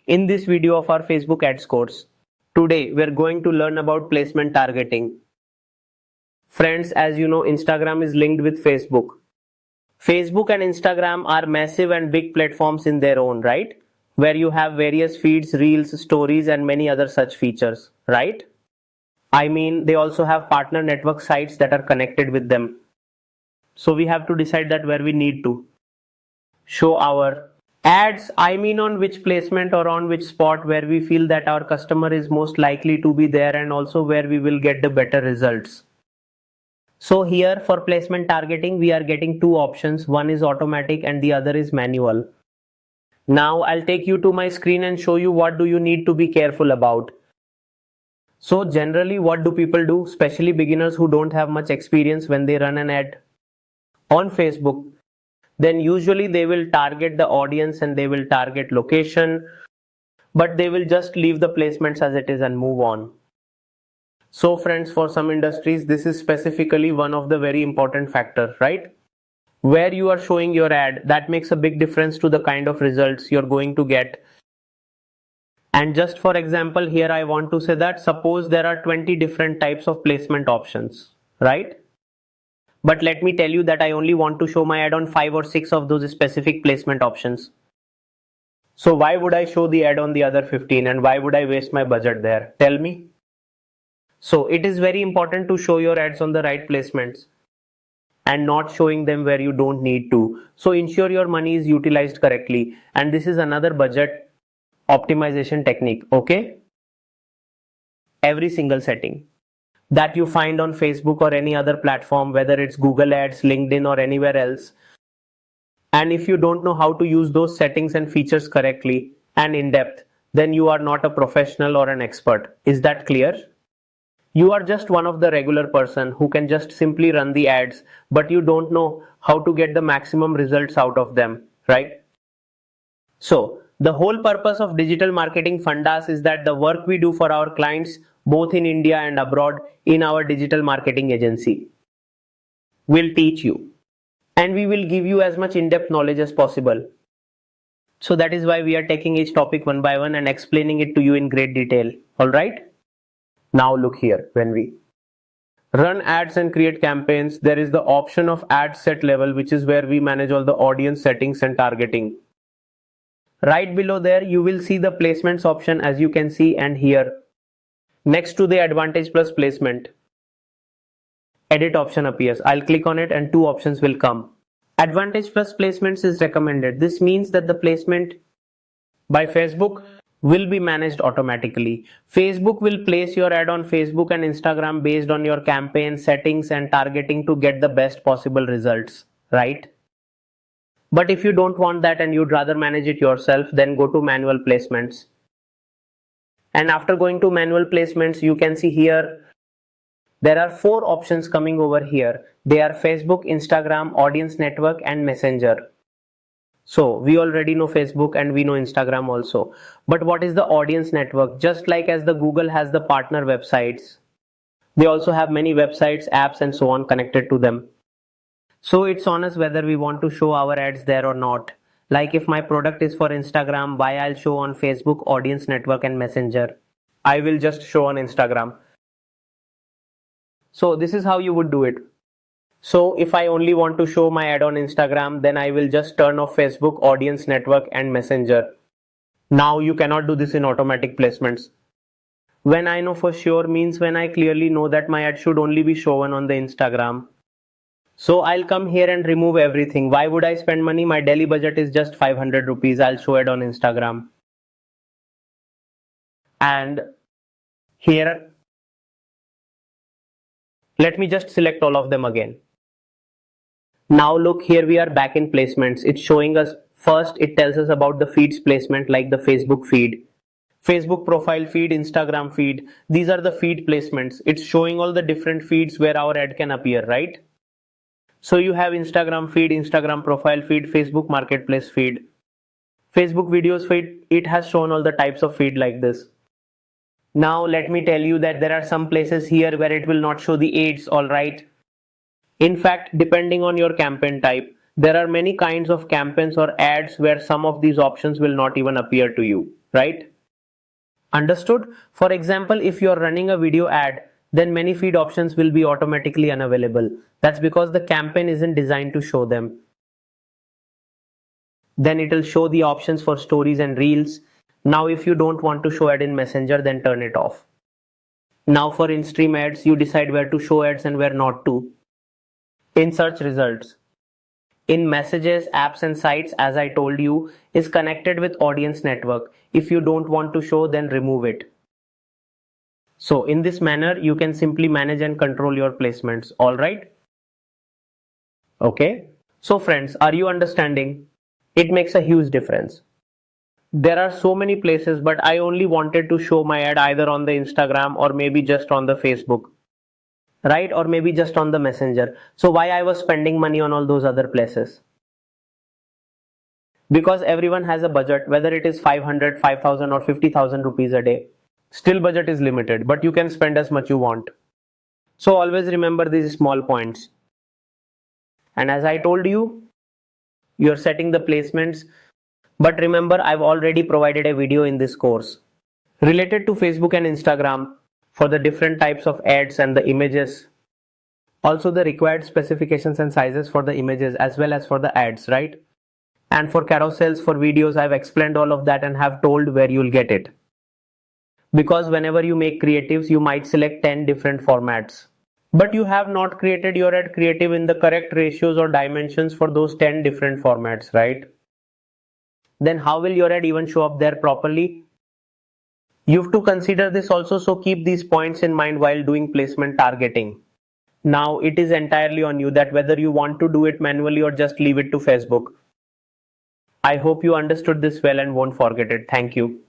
In this video of our Facebook ads course, today we're going to learn about placement targeting. Friends, as you know, Instagram is linked with Facebook. Facebook and Instagram are massive and big platforms in their own right, where you have various feeds, reels, stories and many other such features, right? I mean, they also have partner network sites that are connected with them. So we have to decide that where we need to show our ads, I mean on which placement or on which spot where we feel that our customer is most likely to be there and also where we will get the better results. So here for placement targeting, we are getting two options. One is automatic and the other is manual. Now I'll take you to my screen and show you what do you need to be careful about. So generally what do people do, especially beginners who don't have much experience when they run an ad on Facebook? Then usually they will target the audience and they will target location, but they will just leave the placements as it is and move on. So friends, for some industries, this is specifically one of the very important factors, right? Where you are showing your ad, that makes a big difference to the kind of results you're going to get. And just for example, here I want to say that suppose there are 20 different types of placement options, right? But let me tell you that I only want to show my ad on 5 or 6 of those specific placement options. So why would I show the ad on the other 15 and why would I waste my budget there? Tell me. So it is very important to show your ads on the right placements and not showing them where you don't need to. So ensure your money is utilized correctly. And this is another budget optimization technique, okay? Every single setting that you find on Facebook or any other platform, whether it's Google Ads, LinkedIn or anywhere else. And if you don't know how to use those settings and features correctly and in depth, then you are not a professional or an expert. Is that clear? You are just one of the regular person who can just simply run the ads, but you don't know how to get the maximum results out of them, right? So the whole purpose of Digital Marketing Fundas is that the work we do for our clients both in India and abroad in our digital marketing agency will teach you, and we will give you as much in-depth knowledge as possible. So that is why we are taking each topic one by one and explaining it to you in great detail. Alright? Now look here, when we run ads and create campaigns, there is the option of ad set level, which is where we manage all the audience settings and targeting. Right below there you will see the placements option, as you can see, and here next to the advantage plus placement, edit option appears. I'll click on it and two options will come. Advantage plus placements is recommended. This means that the placement by Facebook will be managed automatically. Facebook will place your ad on Facebook and Instagram based on your campaign settings and targeting to get the best possible results, right? But if you don't want that and you'd rather manage it yourself, then go to manual placements. And after going to manual placements, you can see here there are 4 options coming over here. They are Facebook, Instagram, Audience Network and Messenger. So we already know Facebook and we know Instagram also. But what is the Audience Network? Just like as the Google has the partner websites, they also have many websites, apps and so on connected to them. So it's on us whether we want to show our ads there or not. Like if my product is for Instagram, why I'll show on Facebook, Audience Network and Messenger. I will just show on Instagram. So this is how you would do it. So if I only want to show my ad on Instagram, then I will just turn off Facebook, Audience Network and Messenger. Now you cannot do this in automatic placements. When I know for sure means when I clearly know that my ad should only be shown on the Instagram. So I'll come here and remove everything. Why would I spend money? My daily budget is just 500 rupees. I'll show it on Instagram. And here, let me just select all of them again. Now look, here we are back in placements. It's showing us first, it tells us about the feeds placement like the Facebook feed, Facebook profile feed, Instagram feed. These are the feed placements. It's showing all the different feeds where our ad can appear, right? So you have Instagram feed, Instagram profile feed, Facebook marketplace feed, Facebook videos feed. It has shown all the types of feed like this. Now let me tell you that there are some places here where it will not show the ads, alright? In fact, depending on your campaign type, there are many kinds of campaigns or ads where some of these options will not even appear to you. right? Understood? For example, if you're running a video ad, then many feed options will be automatically unavailable. That's because the campaign isn't designed to show them. Then it'll show the options for stories and reels. Now if you don't want to show ad in Messenger, then turn it off. Now for in-stream ads, you decide where to show ads and where not to. In search results, in messages, apps and sites, as I told you, is connected with audience network. If you don't want to show, then remove it. So in this manner, you can simply manage and control your placements. All right? Okay. So friends, are you understanding? It makes a huge difference. There are so many places, but I only wanted to show my ad either on the Instagram or maybe just on the Facebook, right? Or maybe just on the Messenger. So why I was spending money on all those other places? Because everyone has a budget, whether it is 500, 5,000 or 50,000 rupees a day. Still budget is limited, but you can spend as much you want. So always remember these small points. And as I told you, you're setting the placements. But remember, I've already provided a video in this course related to Facebook and Instagram for the different types of ads and the images. Also the required specifications and sizes for the images as well as for the ads, right? And for carousels, for videos, I've explained all of that and have told where you'll get it. Because whenever you make creatives, you might select 10 different formats. But you have not created your ad creative in the correct ratios or dimensions for those 10 different formats, right? Then how will your ad even show up there properly? You have to consider this also, so keep these points in mind while doing placement targeting. Now it is entirely on you that whether you want to do it manually or just leave it to Facebook. I hope you understood this well and won't forget it. Thank you.